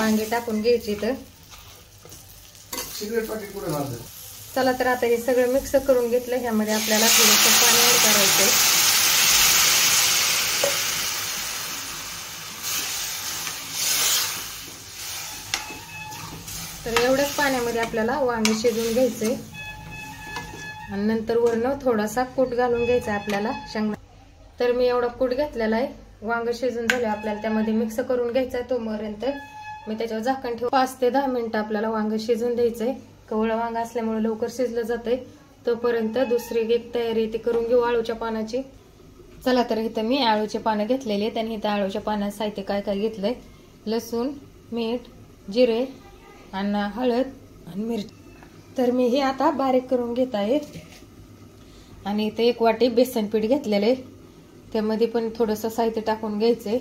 वांगी टाकून घ्यायची तर चला तर आता हे सगळं मिक्स करून घेतलं. ह्यामध्ये आपल्याला थोडंसं पाणी ऍड करायचं. तर एवढ्याच पाण्यामध्ये आपल्याला वांगे शिजवून घ्यायचे आणि नंतर वरनं थोडासा कूट घालून घ्यायचा आपल्याला शेंगदाणा. तर मी एवढा कूट घेतलेला आहे. वांग शिजून झाले आपल्याला त्यामध्ये मिक्स करून घ्यायचं आहे. तोपर्यंत मी त्याच्यावर झाकण ठेवून 5 ते 10 मिनिटं आपल्याला वांग शिजून द्यायचंय. कवळं वांग असल्यामुळे लवकर शिजलं जातंय. तोपर्यंत दुसरी एक तयारी ती करून घेऊ आळूच्या पानाची. चला तर इथं मी आळूचे पानं घेतलेले आहेत आणि इथं आळूच्या पानात साहित्य काय काय घेतलंय. लसूण, मीठ, जिरे आणि हळद आणि मिरची. तर मी हे आता बारीक करून घेत आहे. आणि इथे 1 वाटी बेसन पीठ घेतलेलं आहे. त्यामध्ये पण थोडंसं साहित्य टाकून घ्यायचंय.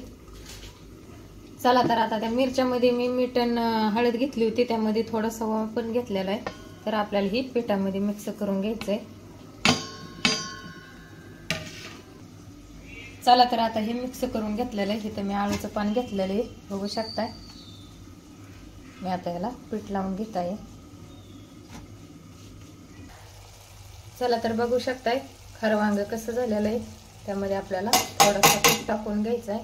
चला तर आता त्या मिरच्यामध्ये मी मीठ आणि हळद घेतली होती त्यामध्ये थोडासा ओवा पण घेतलेला आहे. तर आपल्याला ही पिठामध्ये मिक्स करून घ्यायचंय. चला तर आता हे मिक्स करून घेतलेलं आहे. इथं मी आळूचं पान घेतलेलं आहे बघू शकताय. मी आता याला पीठ लावून घेत आहे. चला तर बघू शकताय खरं वांग कसं झालेलं आहे. त्यामध्ये आपल्याला थोडासा कूट टाकून घ्यायचा आहे.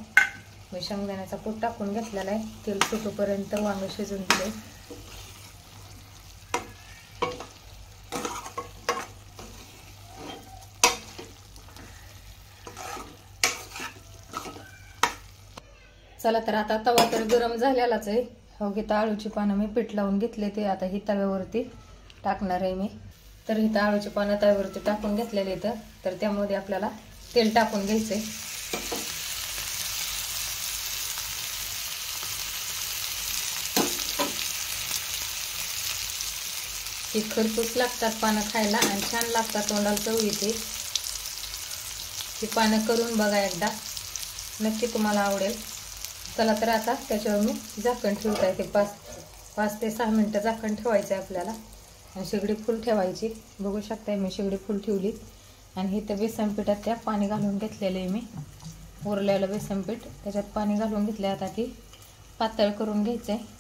मी शेंगदाण्याचा कूट टाकून घेतलेला आहे. तेल सुटूपर्यंत वांग शिजून दिले. चला तर आता तवा तर गरम झालेलाच आहे. हो घेता आळूची पानं मी पीठ लावून घेतले ते आता ही तव्यावरती टाकणार आहे मी. तर इथं आळूची पानं तव्यावरती टाकून घेतलेले इथं. तर त्यामध्ये आपल्याला तेल टाकून घ्यायचंय. ही खरपूस लागतात पानं खायला आणि छान लागतात, तोंडाला चव येते. ही पानं करून बघा एकदा, नक्की तुम्हाला आवडेल. चला तर आता त्याच्यावर मी झाकण ठेवत आहे. ते 5 ते 6 मिनिटं झाकण ठेवायचं आहे आपल्याला आणि शेगडी फुल ठेवायची. बघू शकताय मी शेगडी फुल ठेवली आणि इथं बेसन पिठात त्या पाणी घालून घेतलेलं आहे. मी उरलेलं बेसन पीठ त्याच्यात पाणी घालून घेतले. आता ती पातळ करून घ्यायचं आहे.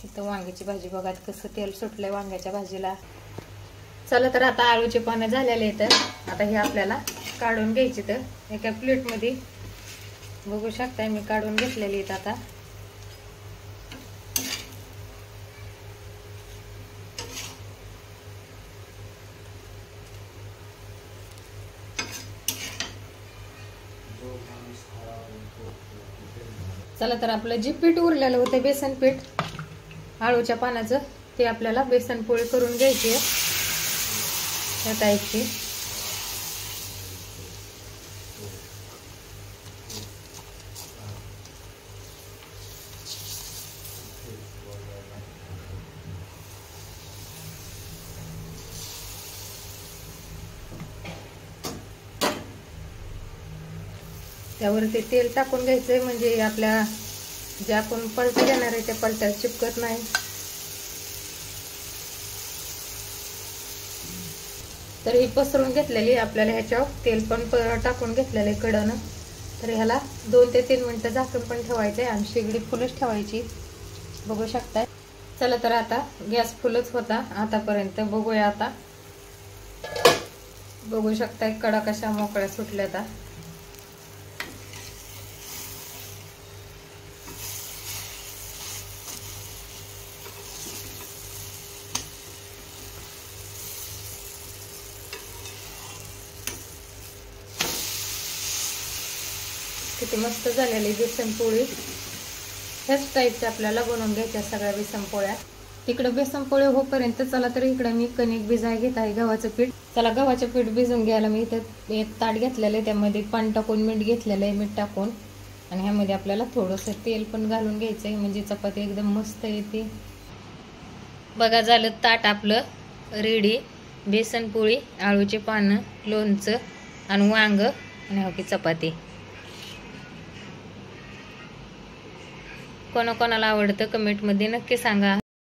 इथं वांग्याची भाजी बघा कसं तेल सुटलंय वांग्याच्या भाजीला. चला तर आता आळूचे पानं झालेले आहेत. आता हे आपल्याला काढून घ्यायचे. तर एका प्लेटमध्ये बघू शकताय मी काढून घेतलेली आहेत. आता चला तर आपलं जे पीठ उरलेलं होतं बेसन पीठ आळूच्या पानाचं ते आपल्याला बेसन पोळी करून घ्यायची आहे या टाईपची. त्यावरती तेल टाकून घ्यायचंय म्हणजे आपल्या जे आपण पलटी देणार आहे त्या पलट्याला चिपकत नाही. तर ही पसरून घेतलेली आपल्याला ह्याच्यावर तेल पण टाकून घेतलेलं आहे कडनं. तर ह्याला 2 ते 3 मिनिटं झाकण पण ठेवायचंय आणि शेगडी फुलच ठेवायची. बघू शकताय. चला तर आता गॅस फुलच होता आतापर्यंत. बघूया आता. बघू शकताय कडा कशा मोकळ्या सुटल्या. आता किती मस्त झालेली बेसन पोळी. ह्याच टाईपच्या आपल्याला बनवून घ्यायच्या सगळ्या बेसन पोळ्या. तिकडं बेसन पोळी होईपर्यंत चला तर इकडं मी कणिक भिजाय घेत आहे गव्हाचं पीठ. चला गव्हाचं पीठ भिजून घ्यायला मी इथं एक ताट घेतलेलं आहे. त्यामध्ये पाणी टाकून मीठ घेतलेलं आहे. मीठ टाकून आणि ह्यामध्ये आपल्याला थोडंसं तेल पण घालून घ्यायचं आहे म्हणजे चपाती एकदम मस्त येते. बघा झालं ताट आपलं रेडी. बेसन पोळी, आळूचे पानं, लोणचं आणि वांग आणि हकी चपाती. कोणाकोणाला आवडतं कमेंटमध्ये नक्की सांगा.